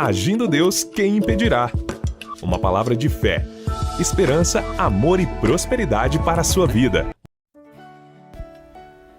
Agindo Deus, quem impedirá? Uma palavra de fé, esperança, amor e prosperidade para a sua vida.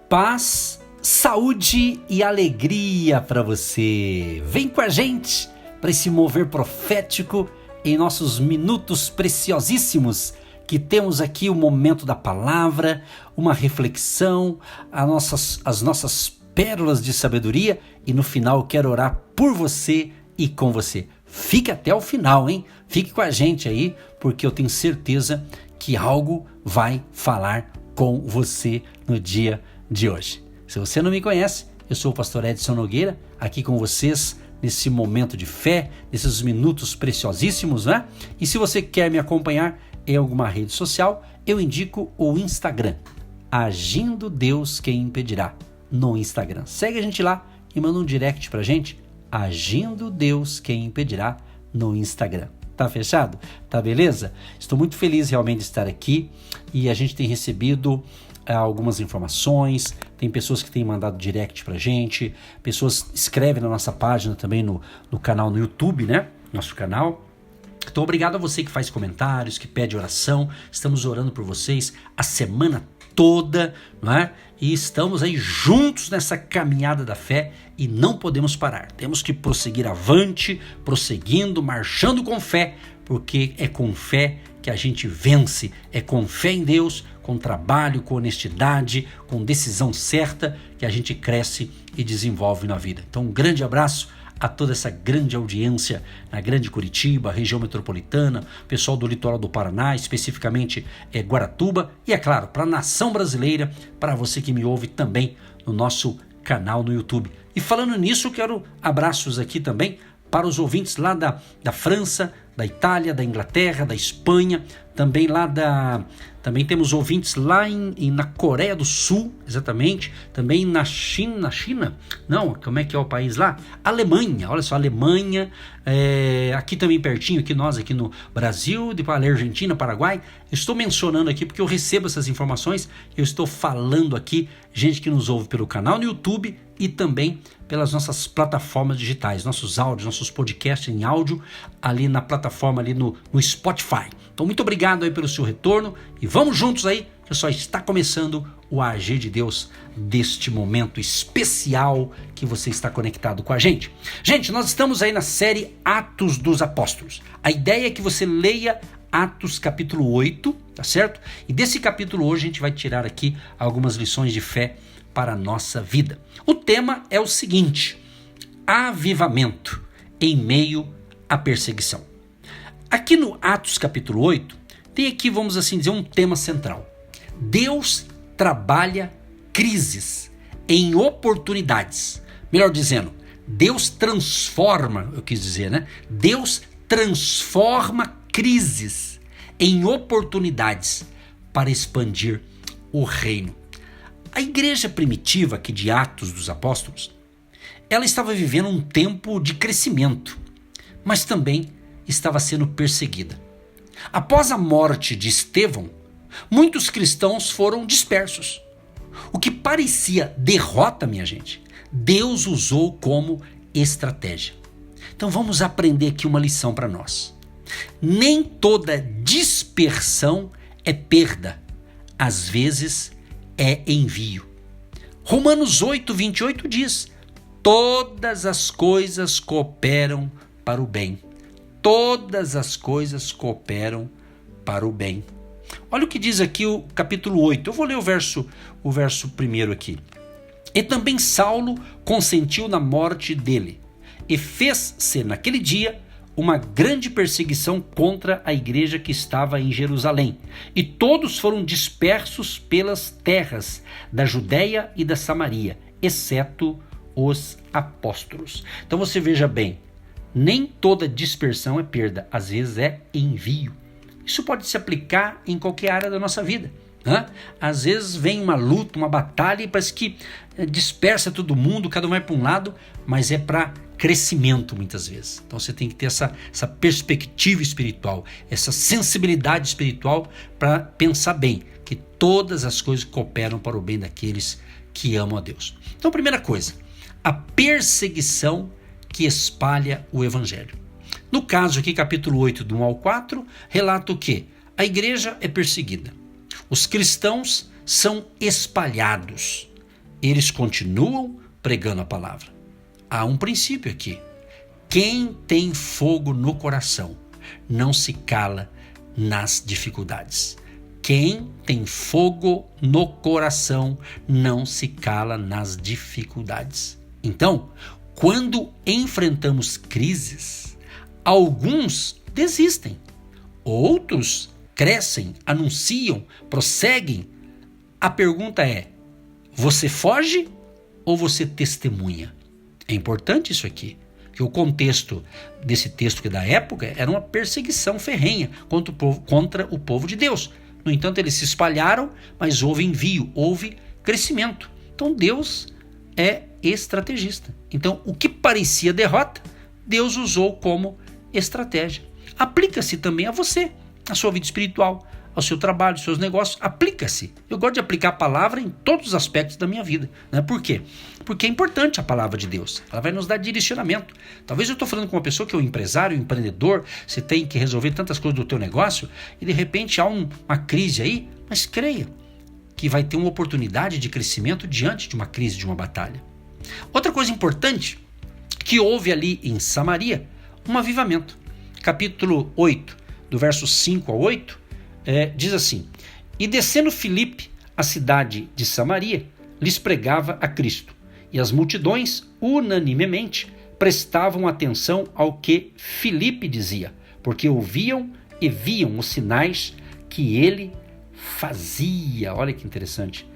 Paz, saúde e alegria para você. Vem com a gente para esse mover profético em nossos minutos preciosíssimos que temos aqui o momento da palavra, uma reflexão, as nossas pérolas de sabedoria e no final eu quero orar por você e com você. Fique até o final, hein? Fique com a gente aí, porque eu tenho certeza que algo vai falar com você no dia de hoje. Se você não me conhece, eu sou o pastor Edson Nogueira, aqui com vocês nesse momento de fé, nesses minutos preciosíssimos, né? E se você quer me acompanhar em alguma rede social, eu indico o Instagram, Agindo Deus Quem Impedirá, no Instagram. Segue a gente lá e manda um direct pra gente, Agindo Deus Quem Impedirá, no Instagram. Tá fechado? Tá beleza? Estou muito feliz realmente de estar aqui e a gente tem recebido algumas informações, tem pessoas que têm mandado direct pra gente, pessoas escrevem na nossa página também no canal no YouTube, né? Nosso canal. Então obrigado a você que faz comentários, que pede oração, estamos orando por vocês a semana toda, não é? E estamos aí juntos nessa caminhada da fé e não podemos parar. Temos que prosseguir avante, prosseguindo, marchando com fé, porque é com fé que a gente vence, é com fé em Deus, com trabalho, com honestidade, com decisão certa que a gente cresce e desenvolve na vida. Então um grande abraço a toda essa grande audiência na Grande Curitiba, região metropolitana, pessoal do litoral do Paraná, especificamente Guaratuba, e é claro, para a nação brasileira, para você que me ouve também no nosso canal no YouTube. E falando nisso, eu quero abraços aqui também para os ouvintes lá da França, da Itália, da Inglaterra, da Espanha, também também temos ouvintes lá na Coreia do Sul, exatamente, também na China, não, como é que é o país lá? Alemanha, olha só, Alemanha, aqui também pertinho, nós aqui no Brasil, depois Argentina, Paraguai. Eu estou mencionando aqui porque eu recebo essas informações, eu estou falando aqui, gente que nos ouve pelo canal no YouTube e também pelas nossas plataformas digitais, nossos áudios, nossos podcasts em áudio, ali na plataforma, ali no Spotify. Então muito obrigado aí pelo seu retorno e vamos juntos aí, que só está começando o Agir de Deus deste momento especial que você está conectado com a gente. Gente, nós estamos aí na série Atos dos Apóstolos. A ideia é que você leia Atos capítulo 8, tá certo? E desse capítulo hoje a gente vai tirar aqui algumas lições de fé para a nossa vida. O tema é o seguinte: avivamento em meio à perseguição. Aqui no Atos capítulo 8, tem aqui, vamos assim dizer, um tema central. Deus trabalha crises em oportunidades. Melhor dizendo, Deus transforma, eu quis dizer, né? Deus transforma crises em oportunidades para expandir o reino. A igreja primitiva aqui de Atos dos Apóstolos, ela estava vivendo um tempo de crescimento, mas também estava sendo perseguida. Após a morte de Estevão, muitos cristãos foram dispersos. O que parecia derrota, minha gente, Deus usou como estratégia. Então vamos aprender aqui uma lição para nós. Nem toda dispersão é perda, às vezes é envio. Romanos 8:28 diz: todas as coisas cooperam para o bem. Todas as coisas cooperam para o bem. Olha o que diz aqui o capítulo 8. Eu vou ler o verso primeiro aqui. E também Saulo consentiu na morte dele, e fez-se naquele dia uma grande perseguição contra a igreja que estava em Jerusalém, e todos foram dispersos pelas terras da Judéia e da Samaria, exceto os apóstolos. Então você veja bem, nem toda dispersão é perda, às vezes é envio. Isso pode se aplicar em qualquer área da nossa vida, né? Às vezes vem uma luta, uma batalha e parece que dispersa todo mundo, cada um vai para um lado, mas é para crescimento muitas vezes. Então você tem que ter essa perspectiva espiritual, essa sensibilidade espiritual para pensar bem que todas as coisas cooperam para o bem daqueles que amam a Deus. Então, primeira coisa, a perseguição que espalha o evangelho. No caso aqui, capítulo 8, do 1 ao 4, relata o quê? A igreja é perseguida. Os cristãos são espalhados. Eles continuam pregando a palavra. Há um princípio aqui. Quem tem fogo no coração não se cala nas dificuldades. Quem tem fogo no coração não se cala nas dificuldades. Então, quando enfrentamos crises, alguns desistem, outros crescem, anunciam, prosseguem. A pergunta é: você foge ou você testemunha? É importante isso aqui, que o contexto desse texto que da época era uma perseguição ferrenha contra o povo de Deus. No entanto, eles se espalharam, mas houve envio, houve crescimento. Então Deus é estrategista. Então o que parecia derrota, Deus usou como estratégia. Aplica-se também a você, a sua vida espiritual, ao seu trabalho, aos seus negócios. Aplica-se. Eu gosto de aplicar a palavra em todos os aspectos da minha vida. Né? Por quê? Porque é importante a palavra de Deus. Ela vai nos dar direcionamento. Talvez eu estou falando com uma pessoa que é um empresário, um empreendedor, você tem que resolver tantas coisas do teu negócio e de repente há uma crise aí, mas creia que vai ter uma oportunidade de crescimento diante de uma crise, de uma batalha. Outra coisa importante que houve ali em Samaria, um avivamento. Capítulo 8, do verso 5 a 8, diz assim: E descendo Filipe à cidade de Samaria, lhes pregava a Cristo, e as multidões unanimemente prestavam atenção ao que Filipe dizia, porque ouviam e viam os sinais que ele fazia. Olha que interessante.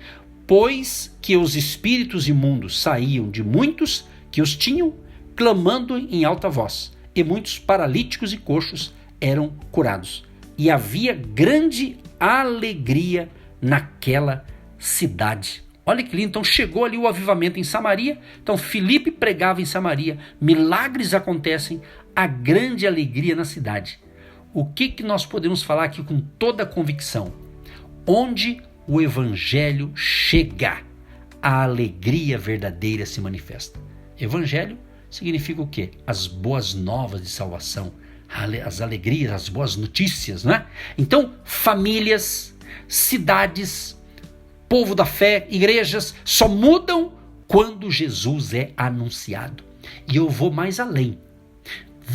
Pois que os espíritos imundos saíam de muitos que os tinham, clamando em alta voz, e muitos paralíticos e coxos eram curados. E havia grande alegria naquela cidade. Olha que lindo. Então chegou ali o avivamento em Samaria. Então Filipe pregava em Samaria. Milagres acontecem. Há grande alegria na cidade. O que nós podemos falar aqui com toda a convicção? Onde o evangelho chega, a alegria verdadeira se manifesta. Evangelho significa o quê? As boas novas de salvação, as alegrias, as boas notícias, né? Então, famílias, cidades, povo da fé, igrejas, só mudam quando Jesus é anunciado. E eu vou mais além.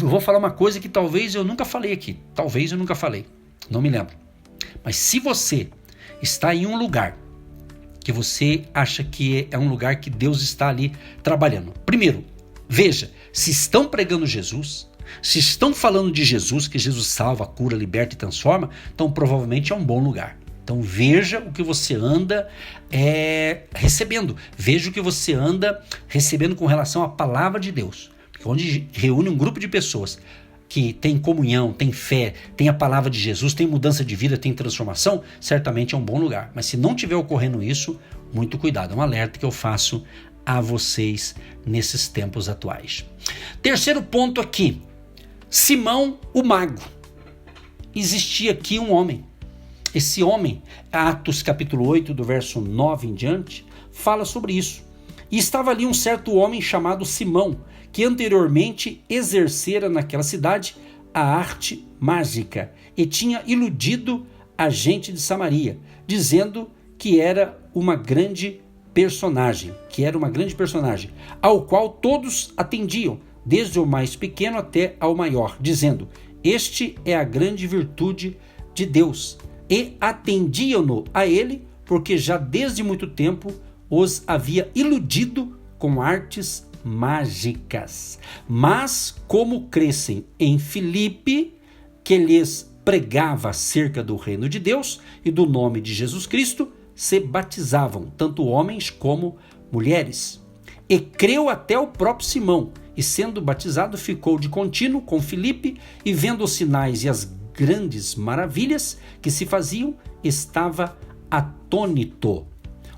Eu vou falar uma coisa que talvez eu nunca falei aqui. Talvez eu nunca falei. Não me lembro. Mas se você está em um lugar que você acha que é um lugar que Deus está ali trabalhando. Primeiro, veja, se estão pregando Jesus, se estão falando de Jesus, que Jesus salva, cura, liberta e transforma, então provavelmente é um bom lugar. Então veja o que você anda recebendo. Veja o que você anda recebendo com relação à palavra de Deus. Porque onde reúne um grupo de pessoas que tem comunhão, tem fé, tem a palavra de Jesus, tem mudança de vida, tem transformação, certamente é um bom lugar. Mas se não estiver ocorrendo isso, muito cuidado. É um alerta que eu faço a vocês nesses tempos atuais. Terceiro ponto aqui, Simão o mago. Existia aqui um homem. Esse homem, Atos capítulo 8, do verso 9 em diante, fala sobre isso. E estava ali um certo homem chamado Simão, que anteriormente exercera naquela cidade a arte mágica e tinha iludido a gente de Samaria, dizendo que era uma grande personagem, ao qual todos atendiam, desde o mais pequeno até ao maior, dizendo: este é a grande virtude de Deus. E atendiam-no a ele, porque já desde muito tempo os havia iludido com artes mágicas. Mas como crescem em Filipe, que lhes pregava acerca do reino de Deus e do nome de Jesus Cristo, se batizavam, tanto homens como mulheres. E creu até o próprio Simão, e sendo batizado ficou de contínuo com Filipe, e vendo os sinais e as grandes maravilhas que se faziam, estava atônito.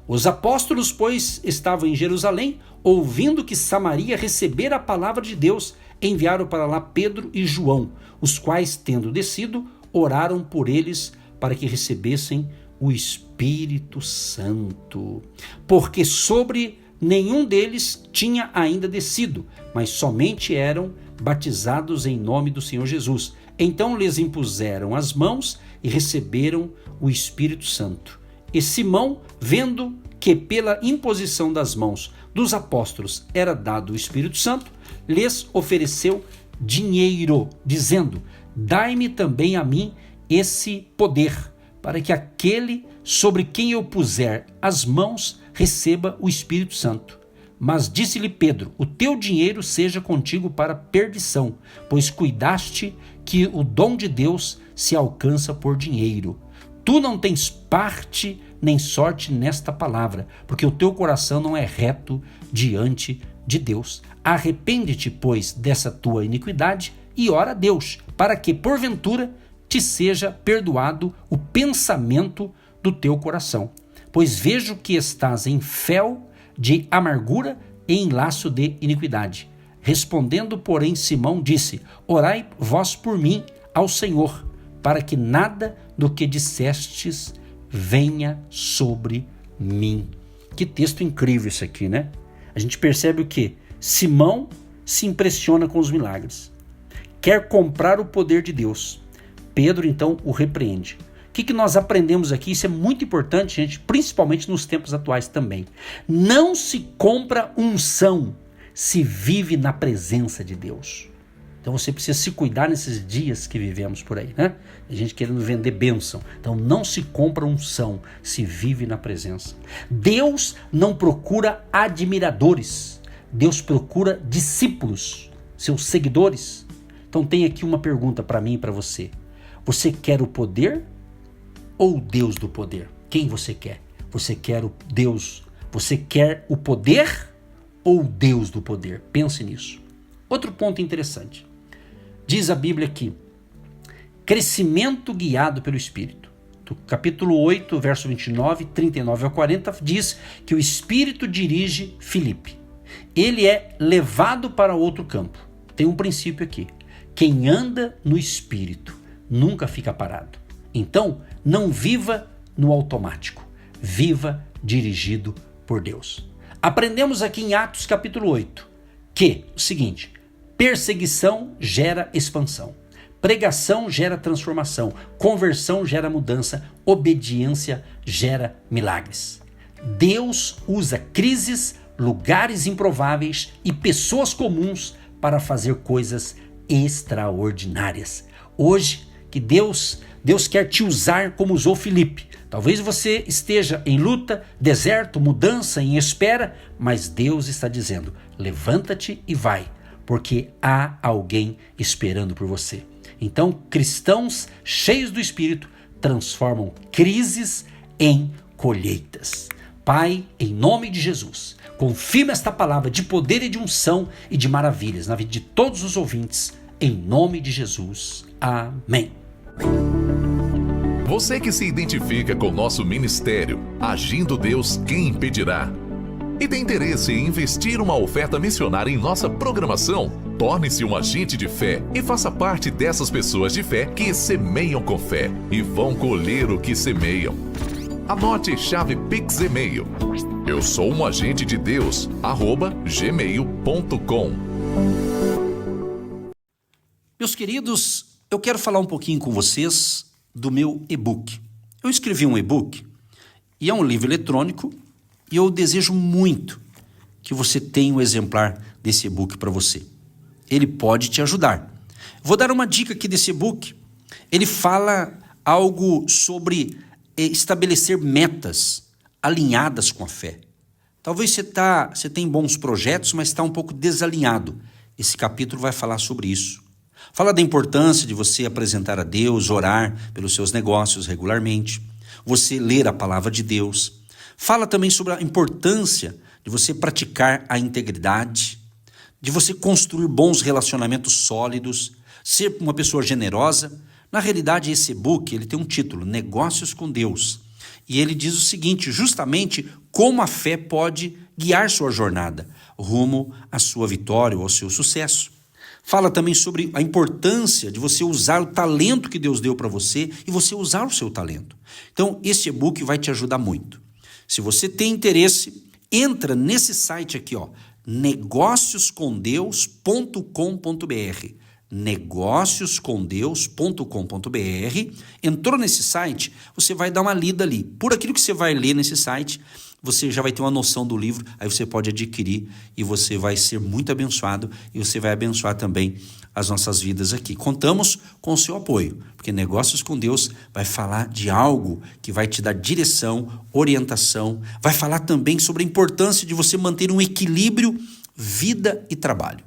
Os apóstolos, pois, estavam em Jerusalém, ouvindo que Samaria recebera a palavra de Deus, enviaram para lá Pedro e João, os quais, tendo descido, oraram por eles para que recebessem o Espírito Santo. Porque sobre nenhum deles tinha ainda descido, mas somente eram batizados em nome do Senhor Jesus. Então lhes impuseram as mãos e receberam o Espírito Santo. E Simão, vendo que pela imposição das mãos dos apóstolos era dado o Espírito Santo, lhes ofereceu dinheiro, dizendo: dai-me também a mim esse poder, para que aquele sobre quem eu puser as mãos receba o Espírito Santo. Mas disse-lhe Pedro: o teu dinheiro seja contigo para perdição, pois cuidaste que o dom de Deus se alcança por dinheiro. Tu não tens parte nem sorte nesta palavra, porque o teu coração não é reto diante de Deus. Arrepende-te, pois, dessa tua iniquidade e ora a Deus, para que, porventura, te seja perdoado o pensamento do teu coração. Pois vejo que estás em fel de amargura e em laço de iniquidade. Respondendo, porém, Simão disse: orai vós por mim ao Senhor, para que nada do que dissestes venha sobre mim. Que texto incrível isso aqui, né? A gente percebe o quê? Simão se impressiona com os milagres. Quer comprar o poder de Deus. Pedro, então, o repreende. O que nós aprendemos aqui? Isso é muito importante, gente, principalmente nos tempos atuais também. Não se compra unção, se vive na presença de Deus. Então você precisa se cuidar nesses dias que vivemos por aí, né? A gente querendo vender bênção. Então não se compra unção, se vive na presença. Deus não procura admiradores. Deus procura discípulos, seus seguidores. Então tem aqui uma pergunta para mim e para você. Você quer o poder ou o Deus do poder? Quem você quer? Você quer o Deus? Você quer o poder ou o Deus do poder? Pense nisso. Outro ponto interessante. Diz a Bíblia aqui: crescimento guiado pelo Espírito. Do capítulo 8, verso 29, 39 a 40, diz que o Espírito dirige Filipe. Ele é levado para outro campo. Tem um princípio aqui. Quem anda no Espírito nunca fica parado. Então, não viva no automático. Viva dirigido por Deus. Aprendemos aqui em Atos capítulo 8 que o seguinte: perseguição gera expansão, pregação gera transformação, conversão gera mudança, obediência gera milagres. Deus usa crises, lugares improváveis e pessoas comuns para fazer coisas extraordinárias. Hoje, que Deus quer te usar como usou Filipe. Talvez você esteja em luta, deserto, mudança, em espera, mas Deus está dizendo: levanta-te e vai, porque há alguém esperando por você. Então, cristãos cheios do Espírito transformam crises em colheitas. Pai, em nome de Jesus, confirma esta palavra de poder e de unção e de maravilhas na vida de todos os ouvintes, em nome de Jesus. Amém. Você que se identifica com o nosso ministério, Agindo Deus, quem impedirá? E tem interesse em investir uma oferta missionária em nossa programação? Torne-se um agente de fé e faça parte dessas pessoas de fé que semeiam com fé e vão colher o que semeiam. Anote chave Pix e-mail: eu sou um agente de Deus, @gmail.com. Meus queridos, eu quero falar um pouquinho com vocês do meu e-book. Eu escrevi um e-book e é um livro eletrônico e eu desejo muito que você tenha um exemplar desse e-book para você. Ele pode te ajudar. Vou dar uma dica aqui desse e-book. Ele fala algo sobre estabelecer metas alinhadas com a fé. Talvez você tenha bons projetos, mas está um pouco desalinhado. Esse capítulo vai falar sobre isso. Fala da importância de você apresentar a Deus, orar pelos seus negócios regularmente, você ler a palavra de Deus. Fala também sobre a importância de você praticar a integridade, de você construir bons relacionamentos sólidos, ser uma pessoa generosa. Na realidade, esse e-book ele tem um título: Negócios com Deus. E ele diz o seguinte, justamente como a fé pode guiar sua jornada rumo à sua vitória ou ao seu sucesso. Fala também sobre a importância de você usar o talento que Deus deu para você e você usar o seu talento. Então, esse e-book vai te ajudar muito. Se você tem interesse, entra nesse site aqui, ó, negócioscomdeus.com.br. negócioscomdeus.com.br. Entrou nesse site, você vai dar uma lida ali. Por aquilo que você vai ler nesse site, você já vai ter uma noção do livro, aí você pode adquirir e você vai ser muito abençoado e você vai abençoar também as nossas vidas aqui. Contamos com o seu apoio, porque Negócios com Deus vai falar de algo que vai te dar direção, orientação, vai falar também sobre a importância de você manter um equilíbrio vida e trabalho.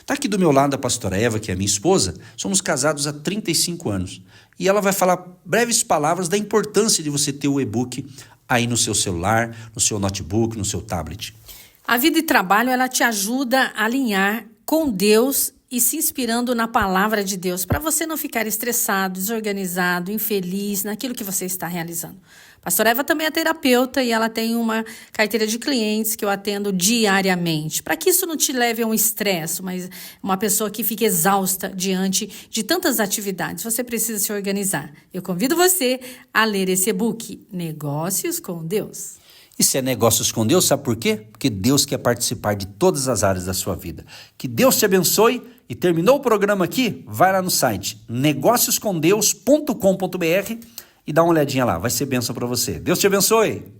Está aqui do meu lado a pastora Eva, que é minha esposa, somos casados há 35 anos e ela vai falar breves palavras da importância de você ter o e-book aí no seu celular, no seu notebook, no seu tablet. A vida e trabalho, ela te ajuda a alinhar com Deus e se inspirando na palavra de Deus, para você não ficar estressado, desorganizado, infeliz naquilo que você está realizando. Pastora Eva também é terapeuta e ela tem uma carteira de clientes que eu atendo diariamente, para que isso não te leve a um estresse, mas uma pessoa que fica exausta diante de tantas atividades. Você precisa se organizar. Eu convido você a ler esse e-book, Negócios com Deus. Isso é Negócios com Deus, sabe por quê? Porque Deus quer participar de todas as áreas da sua vida. Que Deus te abençoe e terminou o programa aqui, vai lá no site negócioscomdeus.com.br e dá uma olhadinha lá, vai ser bênção para você. Deus te abençoe!